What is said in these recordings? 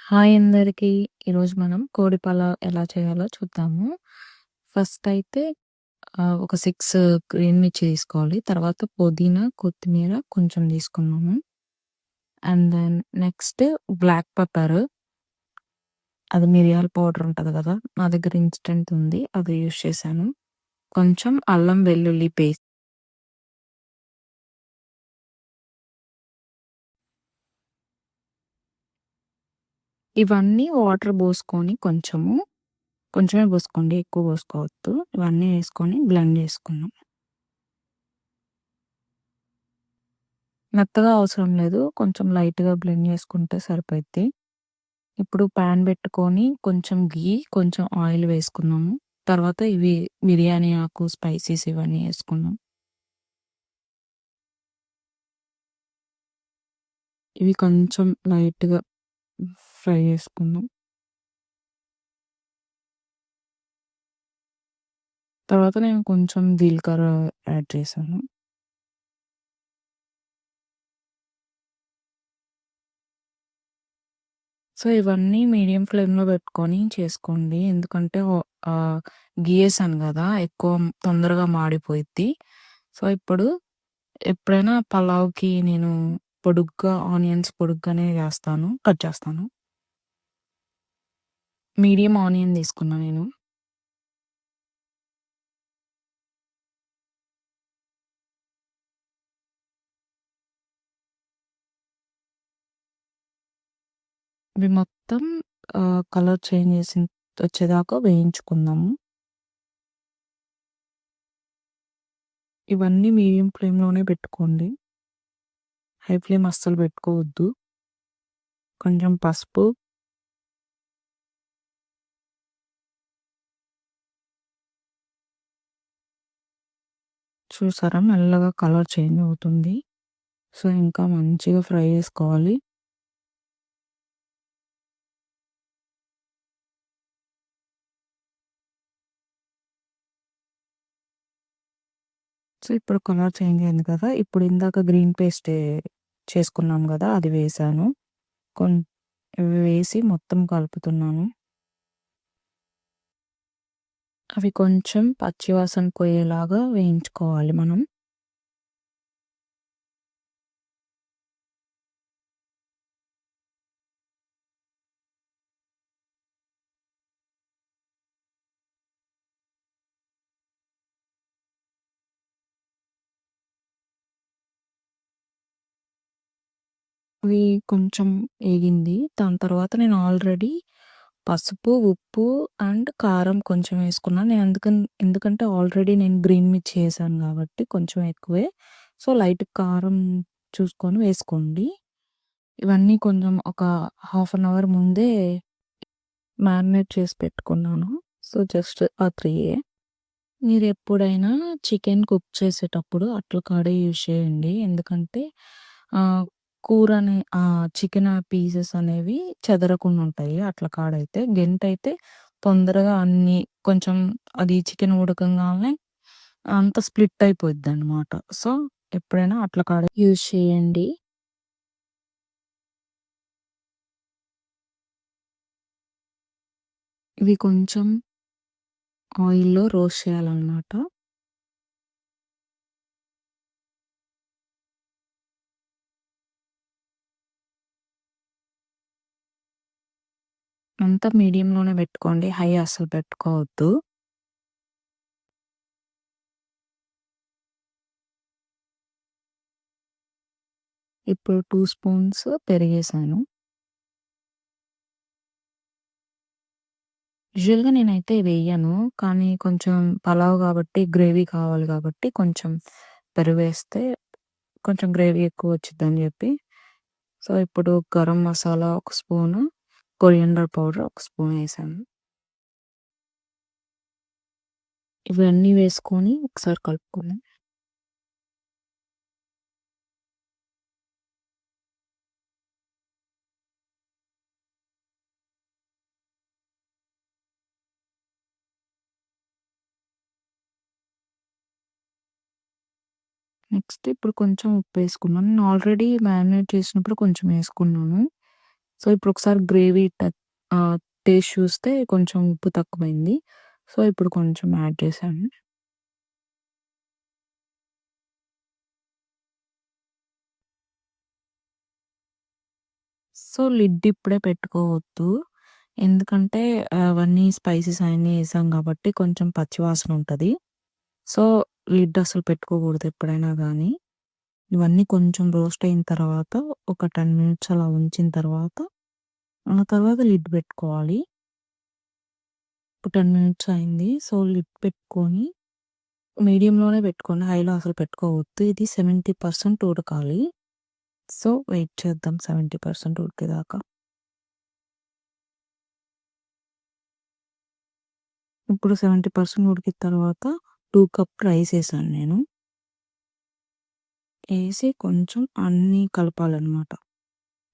Hi అందరికీ. ఈరోజు మనం కోడి పలావ్ ఎలా చేయాలో చూద్దాము. ఫస్ట్ అయితే ఒక 6 గ్రీన్ మిర్చి తీసుకోవాలి. తర్వాత పుదీనా, కొత్తిమీర కొంచెం తీసుకున్నాము. And then next black pepper, అది మిరియాల పౌడర్ ఉంటది కదా! నా దగ్గర ఇన్‌స్టంట్ ఉంది. అది యూజ్ చేశాను. కొంచెం అల్లం వెల్లుల్లి పేస్ట్. ఇవన్నీ వాటర్ పోసుకొని కొంచెమే పోసుకోండి. ఎక్కువ పోసుకోవద్దు. ఇవన్నీ వేసుకొని బ్లెండ్ చేసుకున్నాం. మెత్తగా అవసరం లేదు. కొంచెం లైట్‌గా బ్లెండ్ చేసుకుంటే సరిపోద్ది. ఇప్పుడు పాన్ పెట్టుకొని కొంచెం ఘీ, కొంచెం ఆయిల్ వేసుకున్నాము. తర్వాత ఇవి బిర్యానీ ఆకు, స్పైసీస్ ఇవన్నీ ఏసుకున్నాం. ఇవి కొంచెం లైట్‌గా ఫ్రై చేసుకుందాం. తర్వాత నేను కొంచెం జీలకర్ర యాడ్ చేశాను. సో, ఇవన్నీ మీడియం ఫ్లేమ్‌లో పెట్టుకొని చేసుకోండి. ఎందుకంటే ఘీ ఏసాను గదా! ఎక్కువ తొందరగా మాడిపోయిద్ది. సో, ఇప్పుడు ఎప్పుడైనా పలావ్‌కి నేను ఆనియన్స్ పొడుగ్గానే కట్ చేస్తాను. మీడియం ఆనియన్ తీసుకున్నా నేను. ఇవి మొత్తం కలర్ చేంజ్ వచ్చేదాకా వేయించుకుందాము. ఇవన్నీ మీడియం ఫ్లేమ్‌లోనే పెట్టుకోండి. హై ఫ్లేమ్ అస్సలు పెట్టుకోవద్దు. కొంచెం పసుపు, చూసారా మెల్లగా కలర్ చేంజ్ అవుతుంది. సో, ఇంకా మంచిగా ఫ్రై చేసుకోవాలి. సో, ఇప్పుడు కలర్ చేంజ్ అయింది కదా! ఇప్పుడు ఇందాక గ్రీన్ పేస్ట్ చేసుకున్నాం గదా! అది వేశాను. కొన్ ఇవి వేసి మొత్తం కలుపుతున్నాను. అవి కొంచెం పచ్చివాసన పోయేలాగా వేయించుకోవాలి మనం. అవి కొంచెం ఏగింది. దాని తర్వాత నేను ఆల్రెడీ పసుపు, ఉప్పు అండ్ కారం కొంచెం ఏసుకున్నాను. ఎందుకంటే ఆల్రెడీ నేను గ్రీన్ మిర్చి ఏసాను గాబట్టి కొంచెం ఎక్కువే. సో, లైట్ కారం చూసుకొని వేసుకోండి. ఇవన్నీ కొంచెం ఒక హాఫ్ అన్ అవర్ ముందే మ్యారినేట్ చేసి పెట్టుకున్నాను. సో, జస్ట్ ఆ 3 మీరెప్పుడైనా చికెన్ కుక్ చేసేటప్పుడు అట్ల కాడే యూజ్ చేయండి. ఎందుకంటే ఆహ్, చికెన్ పీసెస్ అనేవి చెదరకుండా ఉంటాయి అట్ల కాడైతే. గెంటయితే తొందరగా కొంచెం అది చికెన్ ఉడకంగానే అంతా స్ప్లిట్ అయిపోయిద్దనమాట. సో, ఎప్పుడైనా అట్ల కాడ యూజ్ చేయండి. ఇవి కొంచెం ఆయిల్‌లో రోస్ట్ చేయాలనమాట. అంతా మీడియంలోనే పెట్టుకోండి. హై అస్సలు పెట్టుకోవద్దు. ఇప్పుడు 2 స్పూన్స్ పెరిగేసాను. యూజువల్‌గా నేనైతే వెయ్యను. కానీ కొంచెం పలావ్ గాబట్టి, గ్రేవీ కావాలి గాబట్టి కొంచెం పెరుగేస్తే కొంచెం గ్రేవీ ఎక్కువ వచ్చిద్దని జెప్పి. సో, ఇప్పుడు గరం మసాలా ఒక స్పూను, కొరియండర్ పౌడర్ ఒక స్పూన్ ఏసాను. ఇవన్నీ వేసుకొని ఒకసారి కలుపుకోండి. నెక్స్ట్ ఇప్పుడు కొంచెం ఉప్పేసుకున్నాను. నేను ఆల్రెడీ మ్యారినేట్ చేసినప్పుడు కొంచెం ఏసుకున్నాను. సో, ఇప్పుడు ఒకసారి గ్రేవీ టేస్ట్ చూస్తే కొంచెం ఉప్పు తక్కువైంది. సో, ఇప్పుడు కొంచెం యాడ్ చేశాను. సో, లిడ్ ఇప్పుడే పెట్టుకోవద్దు. ఎందుకంటే అవన్నీ స్పైసెస్ అయన్నీ ఏసాం కాబట్టి కొంచెం పచ్చి వాసన ఉంటది. సో, లిడ్ అసలు పెట్టుకోకూడదు ఎప్పుడైనా గానీ. ఇవన్నీ కొంచెం రోస్ట్ అయిన తర్వాత ఒక 10 మినిట్స్ అలా ఉంచిన తర్వాత, ఆ తర్వాత లిడ్ పెట్టుకోవాలి. ఇప్పుడు 10 మినిట్స్ అయింది. సో, లిడ్ పెట్టుకొని మీడియంలోనే పెట్టుకోండి. హైలో అసలు పెట్టుకోవద్దు. ఇది 70% ఉడకాలి. సో, వెయిట్ చేద్దాం 70% ఉడికేదాకా. ఇప్పుడు 70% ఉడికిన తర్వాత 2 కప్ రైస్ ఏసాను నేను. ఏసి కొంచెం అన్నీ కలపాలనమాట.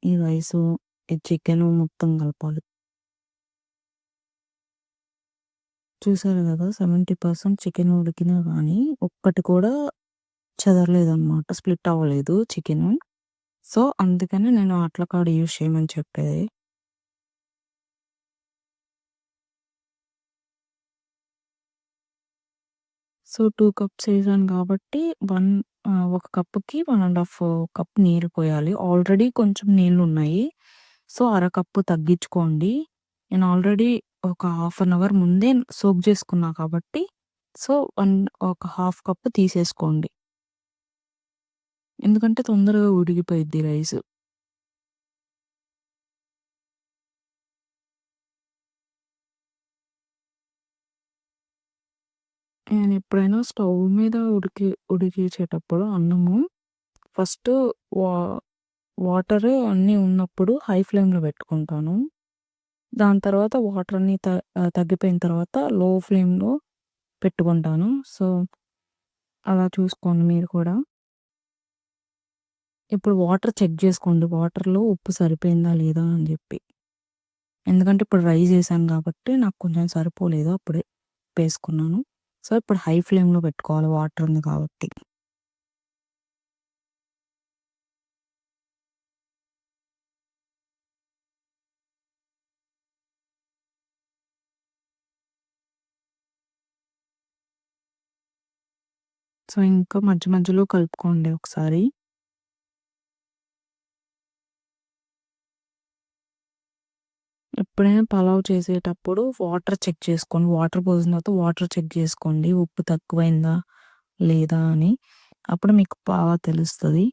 ఈ రైసు, ఈ చికెను మొత్తం కలపాలి. చూసారు గదా! 70% చికెన్ ఉడికినా గానీ ఒక్కటి కూడా చెదరలేదనమాట. స్ప్లిట్ అవ్వలేదు చికెను. సో, అందుకని నేను అట్ల కాడ యూజ్ చేయమని చెప్పేది. సో, 2 కప్స్ ఏసాను కాబట్టి ఒక కప్పుకి 1 ½ కప్ నీళ్ళు పోయాలి. ఆల్రెడీ కొంచెం నీళ్లున్నాయి. సో, అరకప్పు తగ్గించుకోండి. నేను ఆల్రెడీ ఒక హాఫ్ అన్ అవర్ ముందే సోక్ చేసుకున్నా కాబట్టి, సో, ఒక హాఫ్ కప్ తీసేసుకోండి. ఎందుకంటే తొందరగా ఉడికిపోయిద్ది రైసు. నేనెప్పుడైనా స్టవ్ మీద ఉడికించేటప్పుడు అన్నము ఫస్టు వా వాటర్ అన్నీ ఉన్నప్పుడు హై ఫ్లేమ్‌లో పెట్టుకుంటాను. దాని తర్వాత వాటర్ అన్నీ తగ్గిపోయిన తర్వాత లో ఫ్లేమ్‌లో పెట్టుకుంటాను. సో, అలా చూసుకోండి మీరు కూడా. ఇప్పుడు వాటర్ చెక్ చేసుకోండి. వాటర్‌లో ఉప్పు సరిపోయిందా లేదా అని జెప్పి. ఎందుకంటే ఇప్పుడు రైస్ ఏసాను కాబట్టి నాకు కొంచెం సరిపోలేదు. అప్పుడే ఉప్పేసుకున్నాను. సో, ఇప్పుడు హై ఫ్లేమ్‌లో పెట్టుకోవాలి వాటర్ ఉంది కాబట్టి. సో, ఇంకా మధ్య మధ్యలో కలుపుకోండి ఒకసారి. ఎప్పుడైనా పలావ్ చేసేటప్పుడు వాటర్ చెక్ చేసుకోండి. వాటర్ పోసిన తర్వాత వాటర్ చెక్ చేసుకోండి. ఉప్పు తక్కువైందా? లేదా? అని. అప్పుడు మీకు బాగా తెలుస్తది.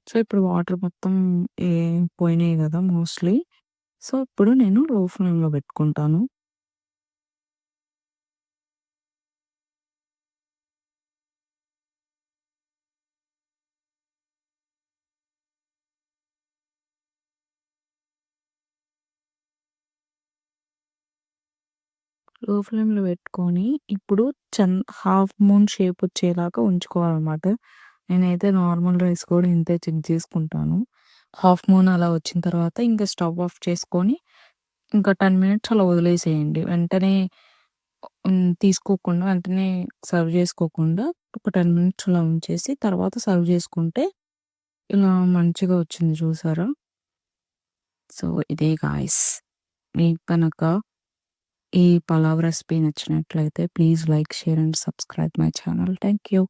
సో, ఇప్పుడు వాటర్ మొత్తం ఏ పోయినాయి గదా! మోస్ట్‌లీ. సో, ఇప్పుడు నేను లో ఫ్లేమ్‌లో పెట్టుకుంటాను. లో ఫ్లేమ్‌లో పెట్టుకొని ఇప్పుడు హాఫ్ మూన్ షేప్ వచ్చేలాగా ఉంచుకోవాలన్నమాట. నేనైతే నార్మల్ రైస్ కూడా ఇంతే చెక్ చేసుకుంటాను. హాఫ్ మూన్ అలా వచ్చిన తర్వాత ఇంక స్టవ్ ఆఫ్ చేసుకొని ఇంకా 10 మినిట్స్ అలా వదిలేసేయండి. వెంటనే తీసుకోకుండా వెంటనే సర్వ్ చేసుకోకుండా ఒక 10 మినిట్స్ అలా ఉంచేసి తర్వాత సర్వ్ చేసుకుంటే ఇలా మంచిగా వచ్చింది చూసారా? సో, ఇదే గాయ్స్. మీకు కనుక ఈ పలావ్ రెసిపీ నచ్చినట్లయితే please like, share and subscribe my channel. Thank you.